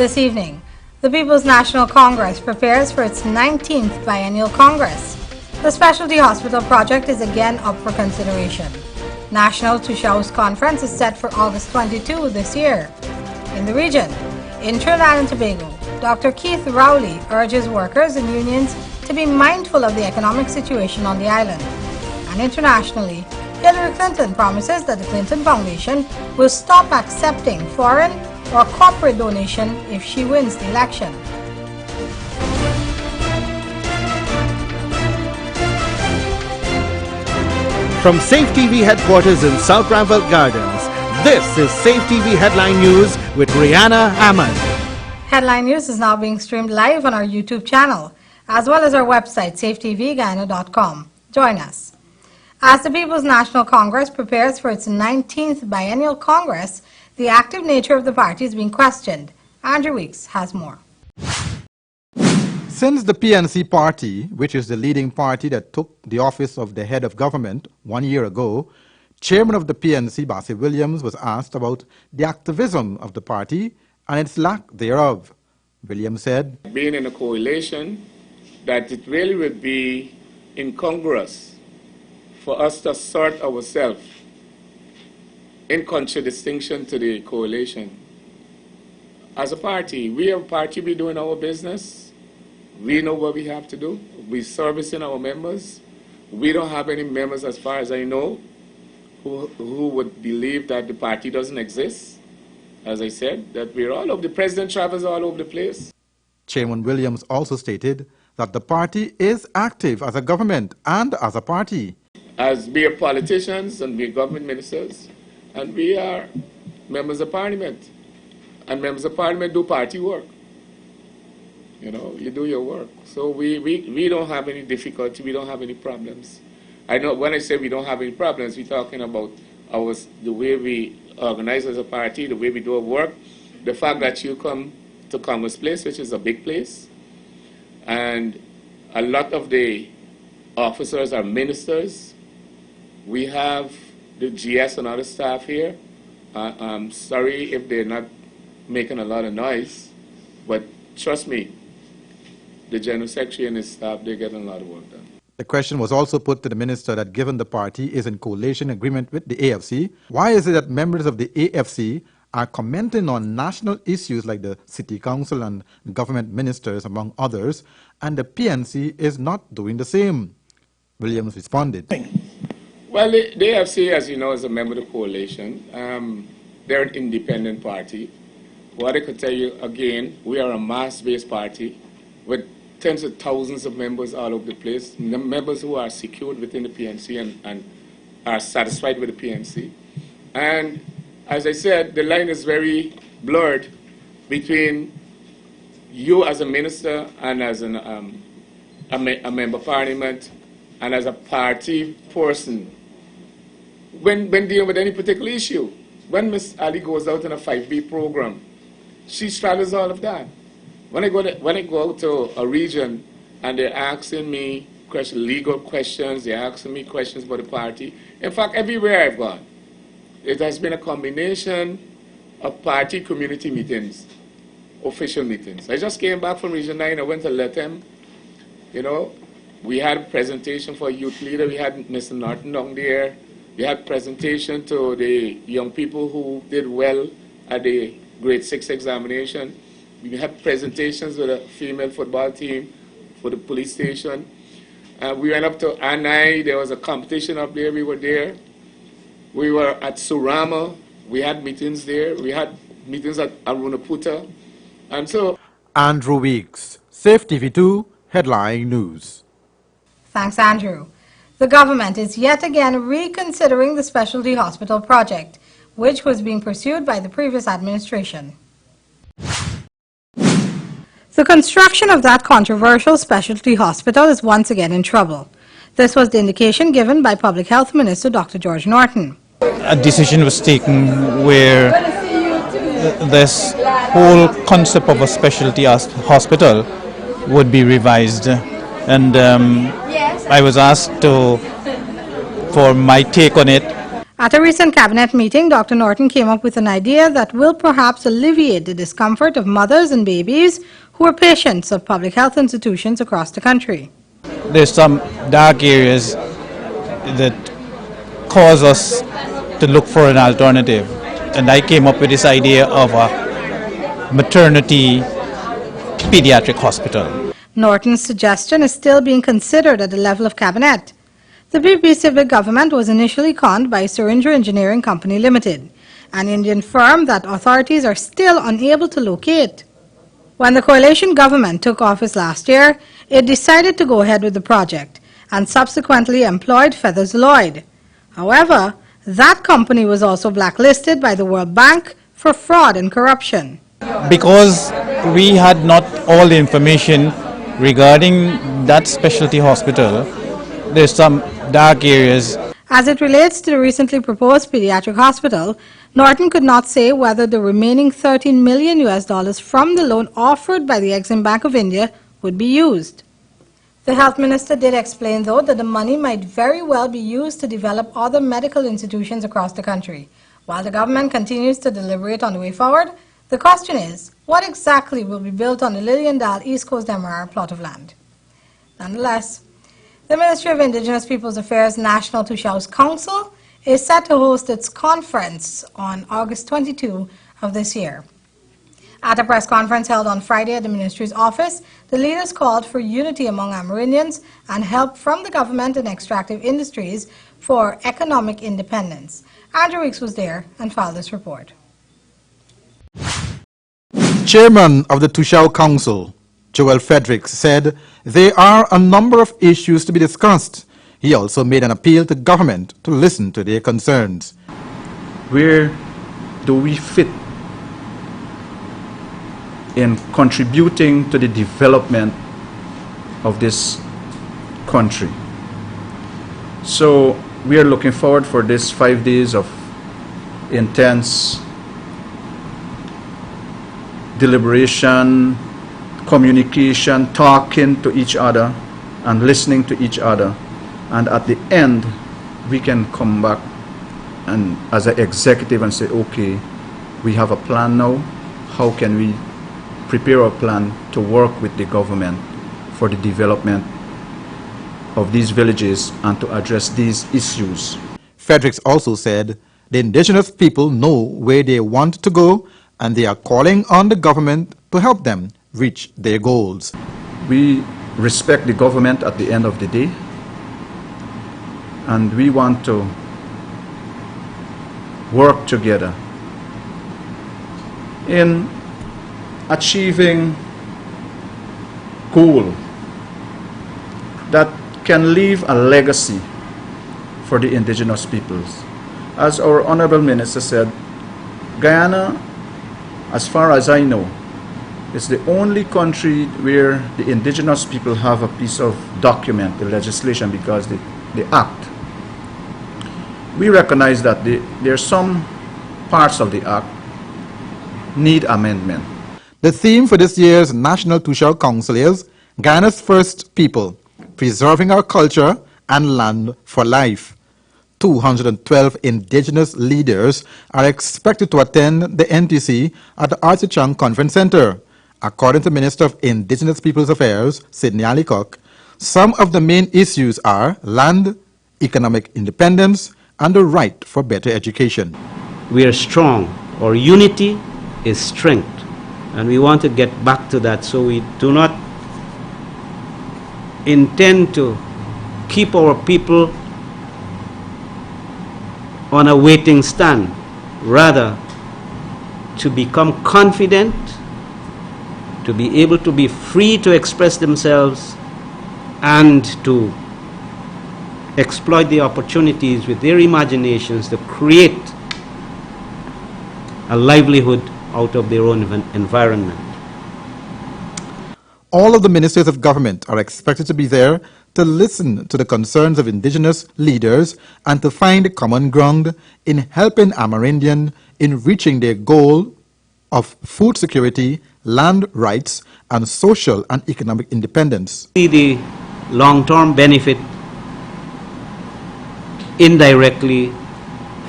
This evening, the People's National Congress prepares for its 19th biennial Congress. The specialty hospital project is again up for consideration. National Tushau's conference is set for August 22 this year. In the region, in Trinidad and Tobago, Dr. Keith Rowley urges workers and unions to be mindful of the economic situation on the island. And internationally, Hillary Clinton promises that the Clinton Foundation will stop accepting foreign or corporate donation if she wins the election. From Safetv headquarters in South Ramsgate Gardens, this is Safetv Headline News with Rihanna Ahmed. Headline News is now being streamed live on our YouTube channel, as well as our website, safetvguyana.com. Join us. As the People's National Congress prepares for its 19th biennial Congress, the active nature of the party is being questioned. Andrew Weeks has more. Since the PNC party, which is the leading party that took the office of the head of government 1 year ago, chairman of the PNC, Bassey Williams, was asked about the activism of the party and its lack thereof. Williams said, being in a coalition, that it really would be incongruous for us to assert ourselves in contradistinction to the coalition. As a party, we are a party, we doing our business. We know what we have to do. We're servicing our members. We don't have any members, as far as I know, who would believe that the party doesn't exist. As I said, that we're all over. The president travels all over the place. Chairman Williams also stated that the party is active as a government and as a party. As we are politicians and we are government ministers, and we are members of parliament. And members of parliament do party work. You know, you do your work. So we don't have any difficulty, we don't have any problems. I know when I say we don't have any problems, we're talking about the way we organize as a party, the way we do our work, the fact that you come to Congress Place, which is a big place, and a lot of the officers are ministers. We have the GS and other staff here. I'm sorry if they're not making a lot of noise, but trust me, the General Secretary and his staff, they're getting a lot of work done. The question was also put to the minister that given the party is in coalition agreement with the AFC, why is it that members of the AFC are commenting on national issues like the City Council and government ministers, among others, and the PNC is not doing the same? Williams responded. Well, the AFC, as you know, is a member of the coalition. They're an independent party. What I could tell you, again, we are a mass-based party with tens of thousands of members all over the place, members who are secured within the PNC and are satisfied with the PNC. And as I said, the line is very blurred between you as a minister and as a member of parliament and as a party person. When dealing with any particular issue, when Ms. Ali goes out on a 5B program, she straddles all of that. When I go out to a region and they're asking me legal questions, they're asking me questions about the party. In fact, everywhere I've gone, it has been a combination of party community meetings, official meetings. I just came back from Region 9, I went to Lethem, you know, we had a presentation for a youth leader, we had Mr. Norton down there, we had presentation to the young people who did well at the grade 6 examination. We had presentations with a female football team for the police station. We went up to Anai, there was a competition up there, we were there. We were at Surama, we had meetings there. We had meetings at Arunaputa. And so... Andrew Weeks, Safetv2 Headline News. Thanks, Andrew. The government is yet again reconsidering the specialty hospital project, which was being pursued by the previous administration. The construction of that controversial specialty hospital is once again in trouble. This was the indication given by Public Health Minister Dr. George Norton. A decision was taken where this whole concept of a specialty hospital would be revised, and I was asked for my take on it. At a recent cabinet meeting, Dr. Norton came up with an idea that will perhaps alleviate the discomfort of mothers and babies who are patients of public health institutions across the country. There's some dark areas that cause us to look for an alternative. And I came up with this idea of a maternity pediatric hospital. Norton's suggestion is still being considered at the level of cabinet. The BBC government was initially conned by Syringer Engineering Company Limited, an Indian firm that authorities are still unable to locate. When the coalition government took office last year, it decided to go ahead with the project and subsequently employed Feathers Lloyd. However, that company was also blacklisted by the World Bank for fraud and corruption. Because we had not all the information regarding that specialty hospital, there's some dark areas. As it relates to the recently proposed pediatric hospital, Norton could not say whether the remaining $13 million from the loan offered by the Exim Bank of India would be used. The health minister did explain, though, that the money might very well be used to develop other medical institutions across the country. While the government continues to deliberate on the way forward, the question is, what exactly will be built on the Lillian East Coast MRR plot of land? Nonetheless, the Ministry of Indigenous Peoples Affairs National Tushaus Council is set to host its conference on August 22 of this year. At a press conference held on Friday at the ministry's office, the leaders called for unity among Amerindians and help from the government and extractive industries for economic independence. Andrew Weeks was there and filed this report. Chairman of the Tushau Council, Joel Fredericks, said there are a number of issues to be discussed. He also made an appeal to government to listen to their concerns. Where do we fit in contributing to the development of this country? So we are looking forward for this 5 days of intense deliberation, communication, talking to each other and listening to each other, and at the end we can come back and as an executive and say, okay, we have a plan now. How can we prepare a plan to work with the government for the development of these villages and to address these issues? Fredericks also said the indigenous people know where they want to go and they are calling on the government to help them reach their goals. We respect the government at the end of the day, and we want to work together in achieving goal that can leave a legacy for the indigenous peoples. As our Honorable Minister said, Guyana, as far as I know, is the only country where the indigenous people have a piece of document, the legislation, because the act. We recognize that there are some parts of the act need amendment. The theme for this year's National Tushau Council is Guyana's First People, Preserving Our Culture and Land for Life. 212 indigenous leaders are expected to attend the NTC at the Archichang Conference Center. According to Minister of Indigenous Peoples Affairs, Sidney Alicock, some of the main issues are land, economic independence, and the right for better education. We are strong. Our unity is strength. And we want to get back to that, so we do not intend to keep our people on a waiting stand, rather to become confident, to be able to be free to express themselves and to exploit the opportunities with their imaginations to create a livelihood out of their own environment. All of the ministers of government are expected to be there to listen to the concerns of indigenous leaders and to find common ground in helping Amerindian in reaching their goal of food security, land rights, and social and economic independence. See the long-term benefit indirectly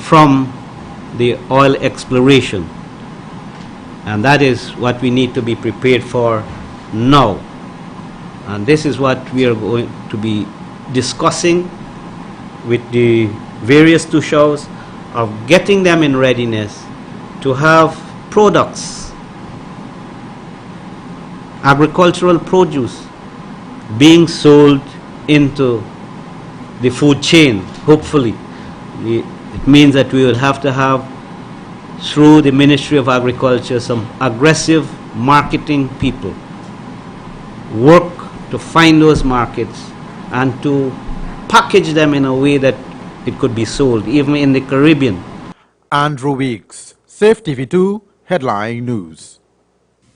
from the oil exploration. And that is what we need to be prepared for now. And this is what we are going to be discussing with the various tushos, of getting them in readiness to have products, agricultural produce, being sold into the food chain. Hopefully it means that we will have to have, through the Ministry of Agriculture, some aggressive marketing people work to find those markets and to package them in a way that it could be sold even in the Caribbean. Andrew Weeks, Safetv 2 Headline News.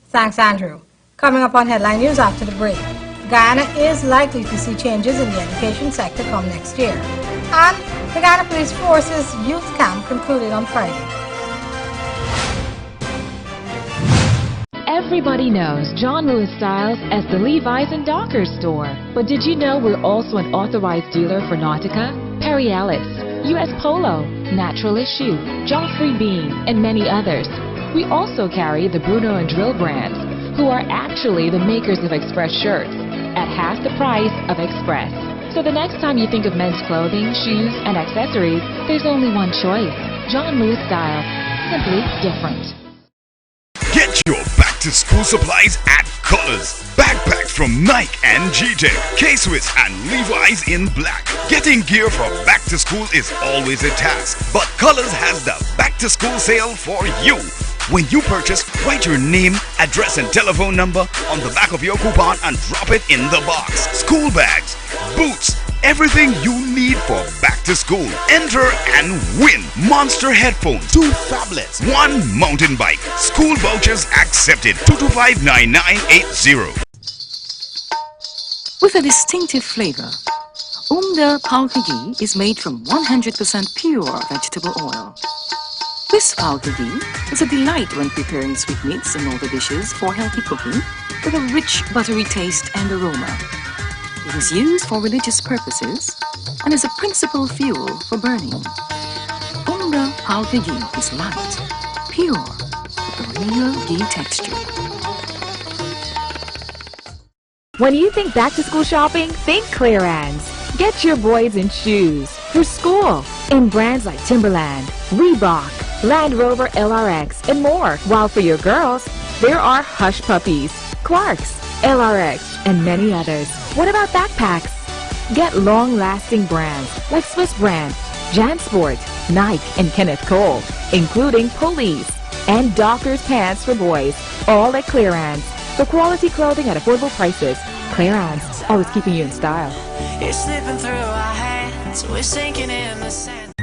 Thanks, Andrew. Coming up on Headline News after the break, Guyana is likely to see changes in the education sector come next year. And the Guyana Police Force's youth camp concluded on Friday. Everybody knows John Lewis Styles as the Levi's and Dockers store. But did you know we're also an authorized dealer for Nautica, Perry Ellis, US Polo, Naturalist Shoe, Joffrey Bean, and many others. We also carry the Bruno and Drill brands, who are actually the makers of Express shirts, at half the price of Express. So the next time you think of men's clothing, shoes, and accessories, there's only one choice. John Lewis Styles. Simply different. Get your back-to-school supplies at Colors. Backpacks from Nike and G-Tech, K-Swiss and Levi's in black. Getting gear for back-to-school is always a task, but Colors has the back-to-school sale for you. When you purchase, write your name, address and telephone number on the back of your coupon and drop it in the box. School bags, boots, everything you need for back to school. Enter and win Monster headphones, 2 tablets, 1 mountain bike. School vouchers accepted. 225-9980. With a distinctive flavor, Umda Palka ghee is made from 100% pure vegetable oil. This Palka ghee is a delight when preparing sweetmeats and other dishes for healthy cooking with a rich buttery taste and aroma. It is used for religious purposes and is a principal fuel for burning. Umda Palka ghee is light, pure, with a real ghee texture. When you think back-to-school shopping, think clearance. Get your boys in shoes for school in brands like Timberland, Reebok, Land Rover LRX, and more. While for your girls, there are Hush Puppies, Clarks, LRX, and many others. What about backpacks? Get long-lasting brands like Swiss Brand, JanSport, Nike, and Kenneth Cole, including Police and Dockers pants for boys, all at clearance. For quality clothing at affordable prices, clearance, always keeping you in style. It's slipping through our hands, we're sinking in the sand.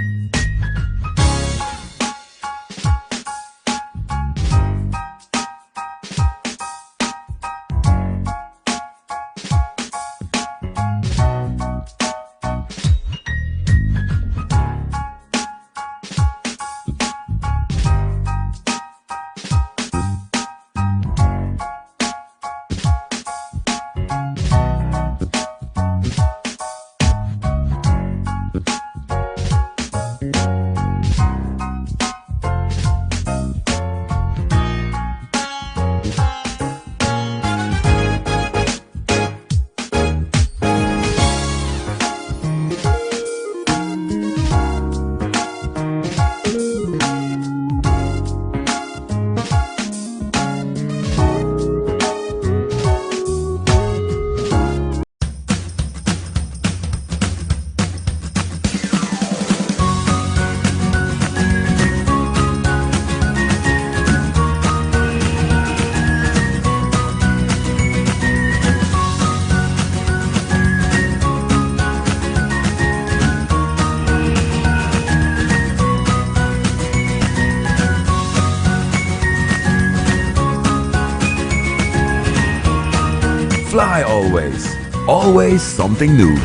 Fly always. Always something new.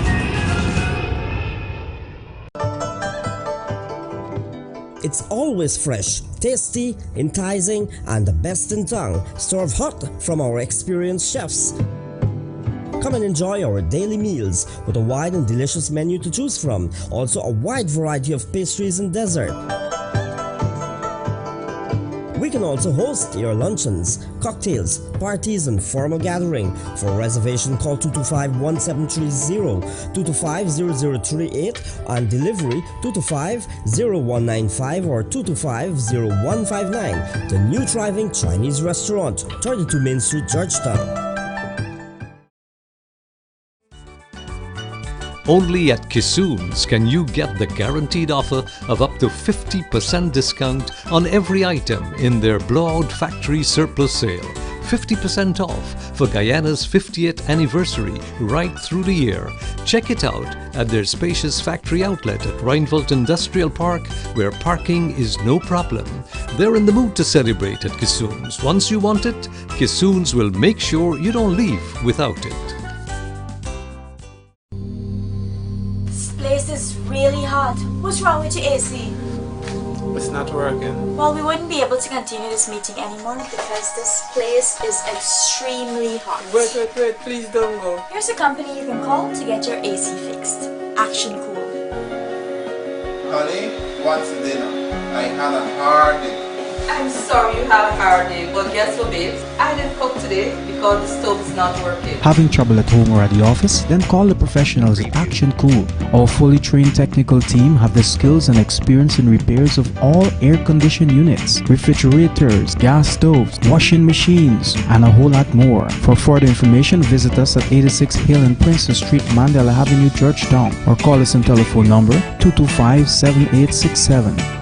It's always fresh, tasty, enticing, and the best in town. Served hot from our experienced chefs. Come and enjoy our daily meals with a wide and delicious menu to choose from. Also a wide variety of pastries and dessert. We can also host your luncheons, cocktails, parties and formal gathering. For reservation, call 225-1730, 225-0038 and delivery 225-0195 or 225-0159. The new thriving Chinese restaurant, 32 Main Street, Georgetown. Only at Kissoon's can you get the guaranteed offer of up to 50% discount on every item in their blowout factory surplus sale. 50% off for Guyana's 50th anniversary right through the year. Check it out at their spacious factory outlet at Reinfeldt Industrial Park, where parking is no problem. They're in the mood to celebrate at Kissoon's. Once you want it, Kissoon's will make sure you don't leave without it. This is really hot. What's wrong with your AC? It's not working. Well, we wouldn't be able to continue this meeting anymore because this place is extremely hot. Wait, please don't go. Here's a company you can call to get your AC fixed. Action Cool. Honey, what's dinner? I had a hard day. I'm sorry you had a hard day, but guess what, babes? I didn't cook today because the stove is not working. Having trouble at home or at the office? Then call the professionals at Action Cool. Our fully trained technical team have the skills and experience in repairs of all air-conditioned units, refrigerators, gas stoves, washing machines, and a whole lot more. For further information, visit us at 86 Hill and Princess Street, Mandela Avenue, Georgetown, or call us on telephone number 225-7867.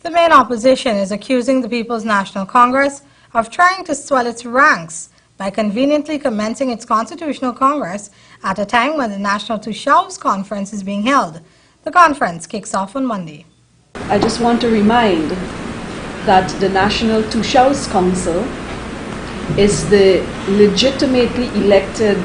The main opposition is accusing the People's National Congress of trying to swell its ranks by conveniently commencing its Constitutional Congress at a time when the National Tushaus Conference is being held. The conference kicks off on Monday. I just want to remind that the National Tushaus Council is the legitimately elected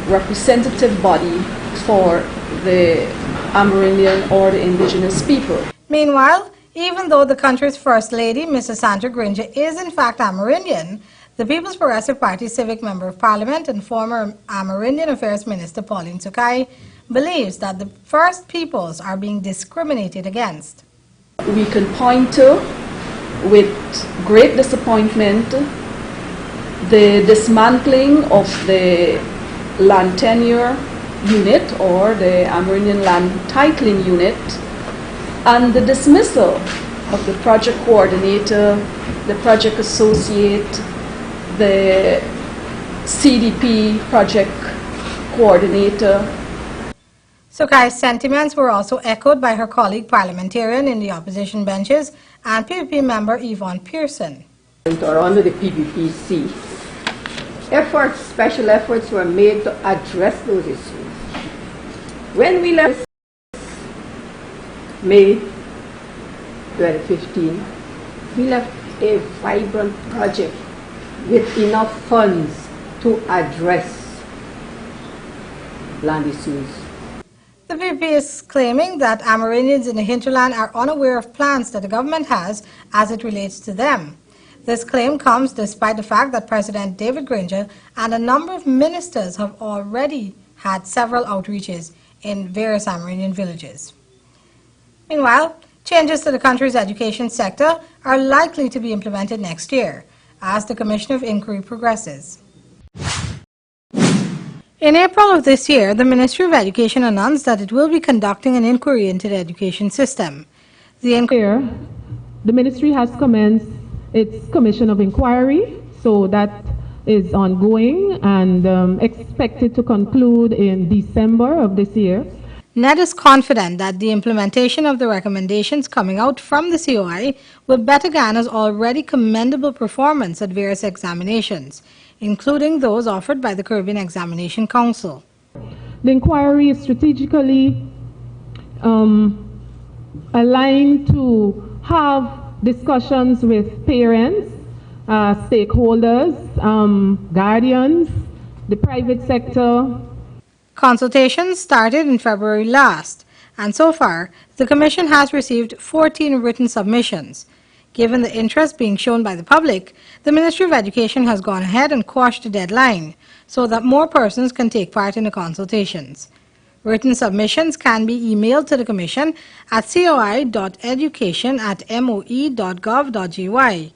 representative body for the Amerindian or the indigenous people. Meanwhile, even though the country's First Lady, Mrs. Sandra Granger, is in fact Amerindian, the People's Progressive Party Civic Member of Parliament and former Amerindian Affairs Minister Pauline Sukai believes that the First Peoples are being discriminated against. We can point to, with great disappointment, the dismantling of the land tenure unit or the Amerindian land titling unit, and the dismissal of the project coordinator, the project associate, the CDP project coordinator. Sukai's sentiments were also echoed by her colleague parliamentarian in the opposition benches and PPP member Yvonne Pearson. Or under the PPPC, special efforts were made to address those issues. When we left May 2015, we left a vibrant project with enough funds to address land issues. The PPP is claiming that Amerindians in the hinterland are unaware of plans that the government has as it relates to them. This claim comes despite the fact that President David Granger and a number of ministers have already had several outreaches in various Amerindian villages. Meanwhile, changes to the country's education sector are likely to be implemented next year as the Commission of Inquiry progresses. In April of this year, the Ministry of Education announced that it will be conducting an inquiry into the education system. The ministry has commenced its commission of inquiry So that is ongoing and expected to conclude in December of this year. NED is confident that the implementation of the recommendations coming out from the COI will better Ghana's already commendable performance at various examinations, including those offered by the Caribbean Examination Council. The inquiry is strategically aligned to have discussions with parents, stakeholders, guardians, the private sector. Consultations started in February last, and so far, the Commission has received 14 written submissions. Given the interest being shown by the public, the Ministry of Education has gone ahead and quashed the deadline so that more persons can take part in the consultations. Written submissions can be emailed to the Commission at coi.education@moe.gov.gy,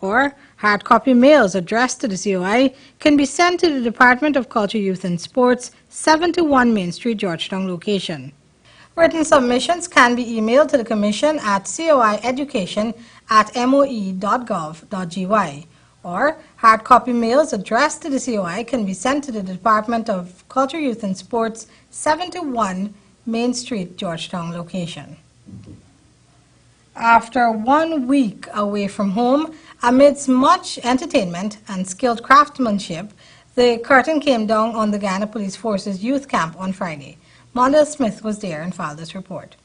or hard copy mails addressed to the COI can be sent to the Department of Culture, Youth and Sports, 71 Main Street, Georgetown location. Written submissions can be emailed to the Commission at coieducation@moe.gov.gy, or hard copy mails addressed to the COI can be sent to the Department of Culture, Youth and Sports, 71 Main Street, Georgetown location. After 1 week away from home, amidst much entertainment and skilled craftsmanship, the curtain came down on the Ghana Police Force's youth camp on Friday. Mondale Smith was there and filed this report.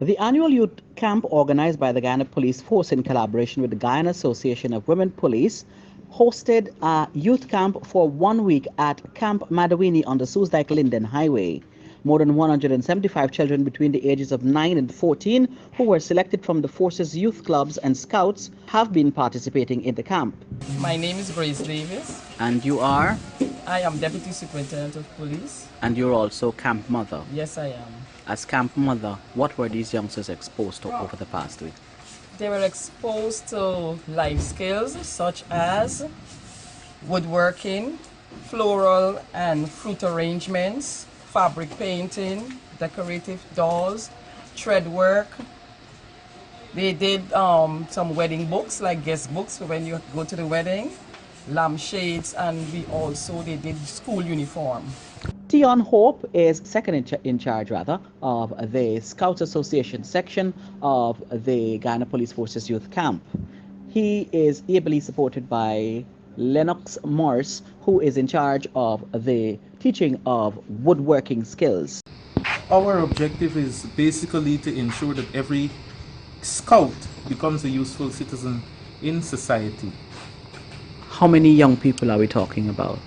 The annual youth camp organized by the Ghana Police Force in collaboration with the Guyana Association of Women Police hosted a youth camp for 1 week at Camp Madawini on the Soesdijk-Linden Highway. More than 175 children between the ages of 9 and 14 who were selected from the force's youth clubs and scouts have been participating in the camp. My name is Grace Davis. And you are? I am Deputy Superintendent of Police. And you're also camp mother? Yes, I am. As camp mother, what were these youngsters exposed to over the past week? They were exposed to life skills such as woodworking, floral and fruit arrangements, fabric painting, decorative dolls, thread work. They did some wedding books, like guest books for when you go to the wedding, lampshades, and they did school uniform. Tion Hope is second in charge of the Scouts Association section of the Ghana Police Force's youth camp. He is ably supported by Lennox Morris, who is in charge of the teaching of woodworking skills. Our objective is basically to ensure that every scout becomes a useful citizen in society. How many young people are we talking about?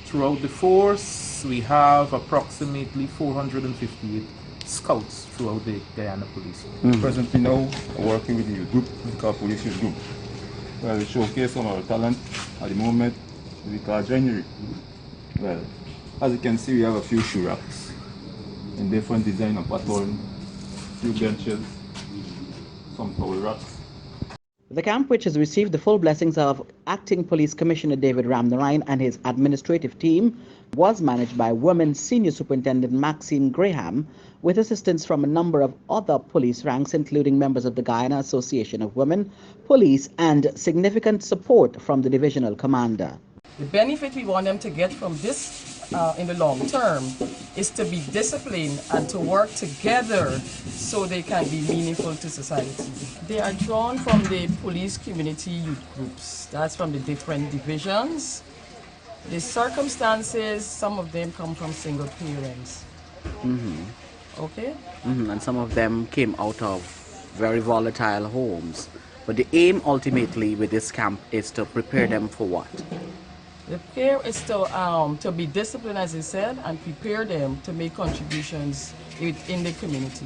Throughout the force, we have approximately 458 scouts throughout the Guyana Police. Presently now, we're working with the youth group, the called Police Youth Group, where we showcase some of our talent. At the moment, we call joinery. Well, as you can see, we have a few shoe racks in different design and pattern, few benches, some towel racks. The camp, which has received the full blessings of Acting Police Commissioner David Ramnarine and his administrative team, was managed by Women's Senior Superintendent Maxine Graham, with assistance from a number of other police ranks, including members of the Guyana Association of Women Police, and significant support from the divisional commander. The benefit we want them to get from this in the long term is to be disciplined and to work together so they can be meaningful to society. They are drawn from the police community youth groups. That's from the different divisions. The circumstances, some of them come from single parents. Okay? And some of them came out of very volatile homes. But the aim ultimately with this camp is to prepare them for what? The care is to be disciplined, as I said, and prepare them to make contributions in the community.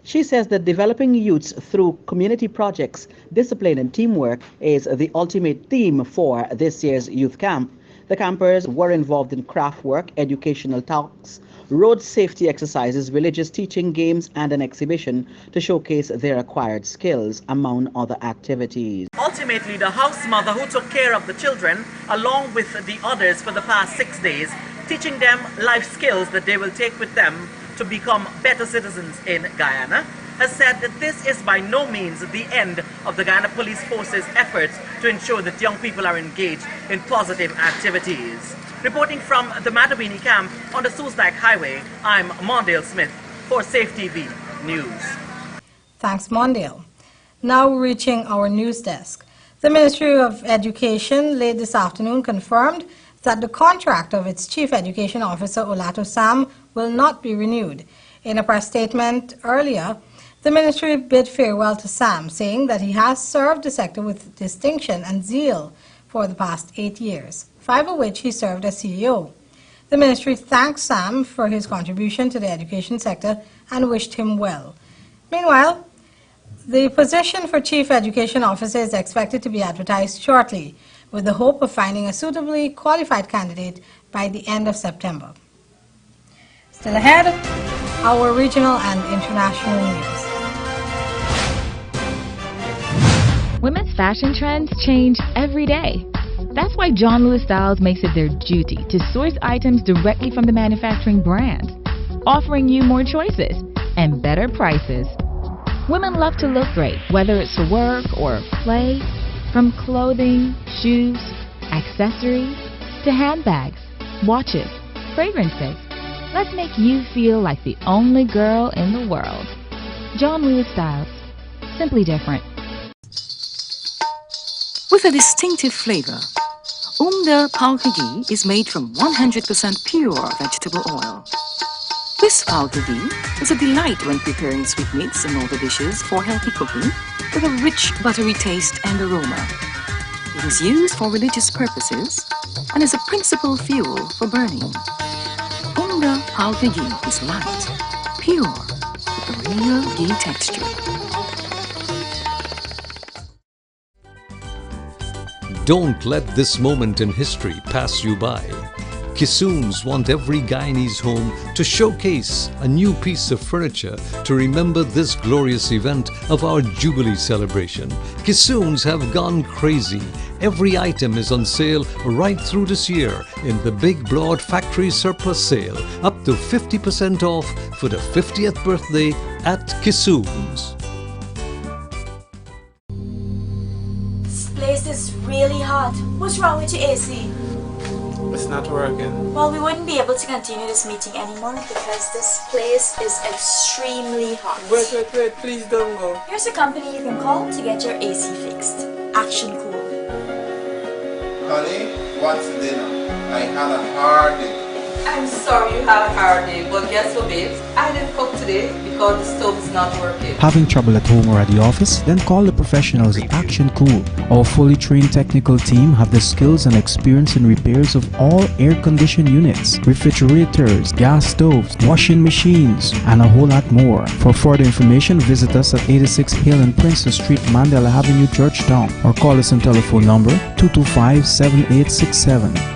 She says that developing youths through community projects, discipline and teamwork is the ultimate theme for this year's youth camp. The campers were involved in craft work, educational talks, road safety exercises, religious teaching, games, and an exhibition to showcase their acquired skills, among other activities. Ultimately, the house mother who took care of the children, along with the others for the past 6 days, teaching them life skills that they will take with them to become better citizens in Guyana, has said that this is by no means the end of the Guyana Police Force's efforts to ensure that young people are engaged in positive activities. Reporting from the Matabini camp on the Soesdijk Highway, I'm Mondale Smith for Safetv News. Thanks, Mondale. Now reaching our news desk. The Ministry of Education late this afternoon confirmed that the contract of its Chief Education Officer, Olato Sam, will not be renewed. In a press statement earlier, the ministry bid farewell to Sam, saying that he has served the sector with distinction and zeal for the past 8 years, 5 of which he served as CEO. The ministry thanked Sam for his contribution to the education sector and wished him well. Meanwhile, the position for Chief Education Officer is expected to be advertised shortly, with the hope of finding a suitably qualified candidate by the end of September. Still ahead, our regional and international news. Women's fashion trends change every day. That's why John Lewis Styles makes it their duty to source items directly from the manufacturing brand, offering you more choices and better prices. Women love to look great, whether it's for work or play. From clothing, shoes, accessories, to handbags, watches, fragrances. Let's make you feel like the only girl in the world. John Lewis Styles. Simply different. With a distinctive flavor, Paukagi is made from 100% pure vegetable oil. This Paukagi is a delight when preparing sweetmeats and other dishes for healthy cooking with a rich buttery taste and aroma. It is used for religious purposes and is a principal fuel for burning. Paukagi is light, pure, with a real ghee texture. Don't let this moment in history pass you by. Kissoons want every Guyanese home to showcase a new piece of furniture to remember this glorious event of our Jubilee celebration. Kissoons have gone crazy. Every item is on sale right through this year in the Big Broad Factory Surplus Sale, up to 50% off for the 50th birthday at Kissoons. This place is really hot. What's wrong with your AC? It's not working. Well, we wouldn't be able to continue this meeting anymore because this place is extremely hot. Wait, please don't go. Here's a company you can call to get your AC fixed. Action Cool. Honey, what's for dinner? I had a hard day. I'm sorry you had a hard day, but guess what, babes? I didn't cook today because the stove is not working. Having trouble at home or at the office? Then call the professionals at Action Cool. Our fully trained technical team have the skills and experience in repairs of all air-conditioned units, refrigerators, gas stoves, washing machines, and a whole lot more. For further information, visit us at 86 Hill and Princess Street, Mandela Avenue, Georgetown, or call us on telephone number 225-7867.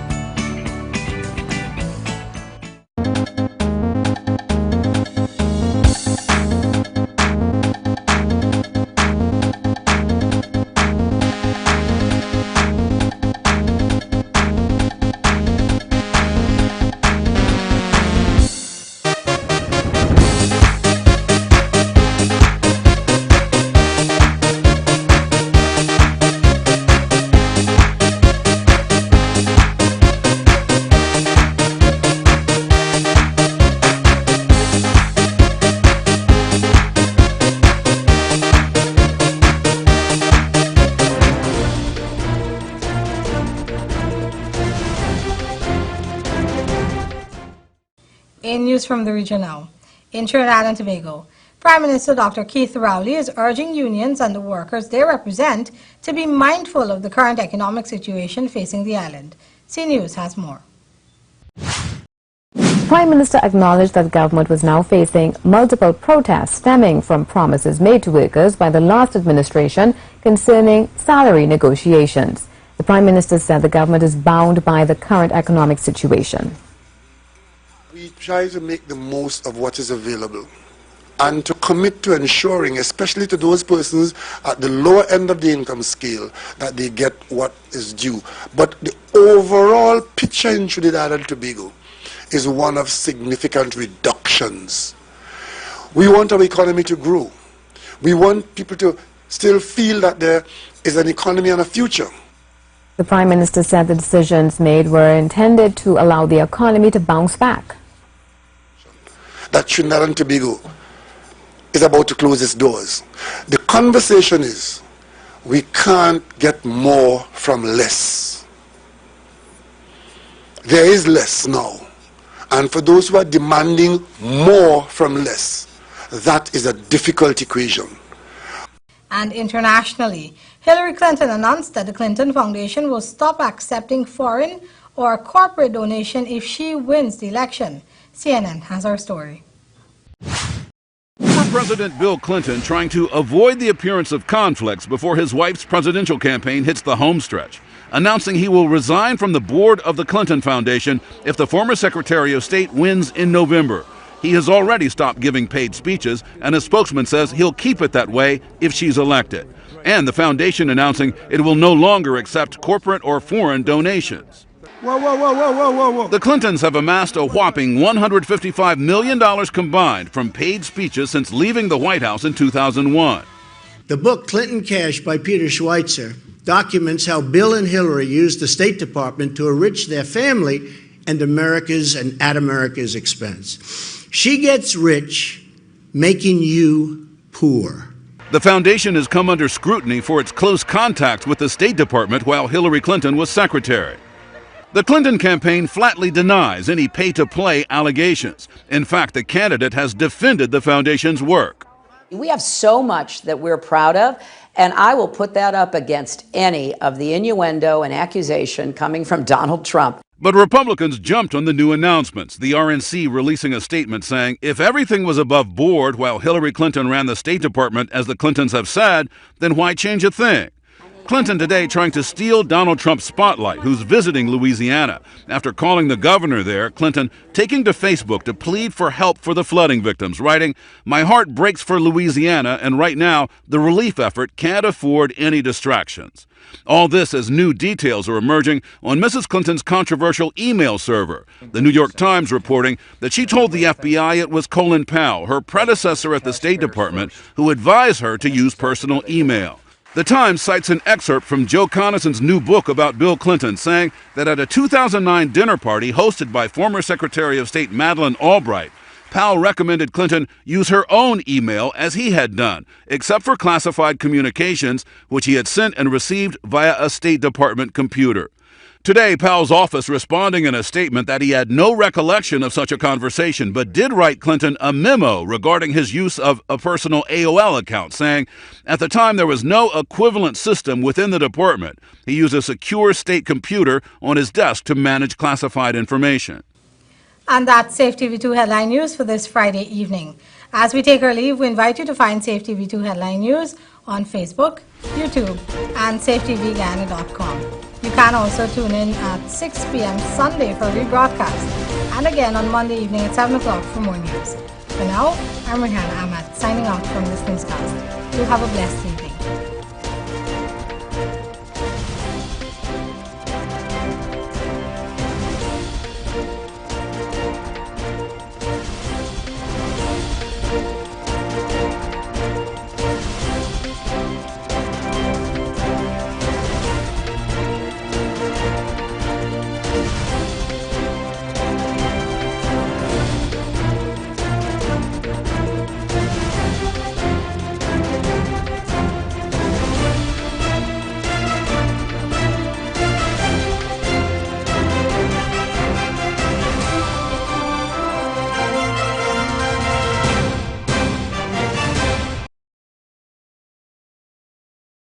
In news from the region now, in Trinidad and Tobago, Prime Minister Dr. Keith Rowley is urging unions and the workers they represent to be mindful of the current economic situation facing the island. CNews has more. Prime Minister acknowledged that government was now facing multiple protests stemming from promises made to workers by the last administration concerning salary negotiations. The Prime Minister said the government is bound by the current economic situation. We try to make the most of what is available and to commit to ensuring, especially to those persons at the lower end of the income scale, that they get what is due. But the overall picture in Trinidad and Tobago is one of significant reductions. We want our economy to grow. We want people to still feel that there is an economy and a future. The Prime Minister said the decisions made were intended to allow the economy to bounce back. That Trinidad and Tobago is about to close its doors. The conversation is, we can't get more from less. There is less now. And for those who are demanding more from less, that is a difficult equation. And internationally, Hillary Clinton announced that the Clinton Foundation will stop accepting foreign or corporate donation if she wins the election. CNN has our story. Former President Bill Clinton trying to avoid the appearance of conflicts before his wife's presidential campaign hits the home stretch, announcing he will resign from the board of the Clinton Foundation if the former Secretary of State wins in November. He has already stopped giving paid speeches, and a spokesman says he'll keep it that way if she's elected. And the foundation announcing it will no longer accept corporate or foreign donations. Whoa. The Clintons have amassed a whopping $155 million combined from paid speeches since leaving the White House in 2001. The book Clinton Cash by Peter Schweitzer documents how Bill and Hillary used the State Department to enrich their family and America's and at America's expense. She gets rich, making you poor. The foundation has come under scrutiny for its close contacts with the State Department while Hillary Clinton was secretary. The Clinton campaign flatly denies any pay-to-play allegations. In fact, the candidate has defended the foundation's work. We have so much that we're proud of, and I will put that up against any of the innuendo and accusation coming from Donald Trump. But Republicans jumped on the new announcements, the RNC releasing a statement saying, if everything was above board while Hillary Clinton ran the State Department, as the Clintons have said, then why change a thing? Clinton today trying to steal Donald Trump's spotlight, who's visiting Louisiana. After calling the governor there, Clinton taking to Facebook to plead for help for the flooding victims, writing, "My heart breaks for Louisiana, and right now, the relief effort can't afford any distractions." All this as new details are emerging on Mrs. Clinton's controversial email server. The New York Times reporting that she told the FBI it was Colin Powell, her predecessor at the State Department, who advised her to use personal email. The Times cites an excerpt from Joe Connison's new book about Bill Clinton, saying that at a 2009 dinner party hosted by former Secretary of State Madeleine Albright, Powell recommended Clinton use her own email as he had done, except for classified communications, which he had sent and received via a State Department computer. Today, Powell's office responding in a statement that he had no recollection of such a conversation, but did write Clinton a memo regarding his use of a personal AOL account, saying, at the time there was no equivalent system within the department. He used a secure state computer on his desk to manage classified information. And that's Safetv 2 Headline News for this Friday evening. As we take our leave, we invite you to find Safetv 2 Headline News on Facebook, YouTube, and safetvghana.com. You can also tune in at 6 p.m. Sunday for rebroadcast, and again on Monday evening at 7 o'clock for more news. For now, I'm Rihanna Ahmed, signing out from this newscast. You have a blessed evening.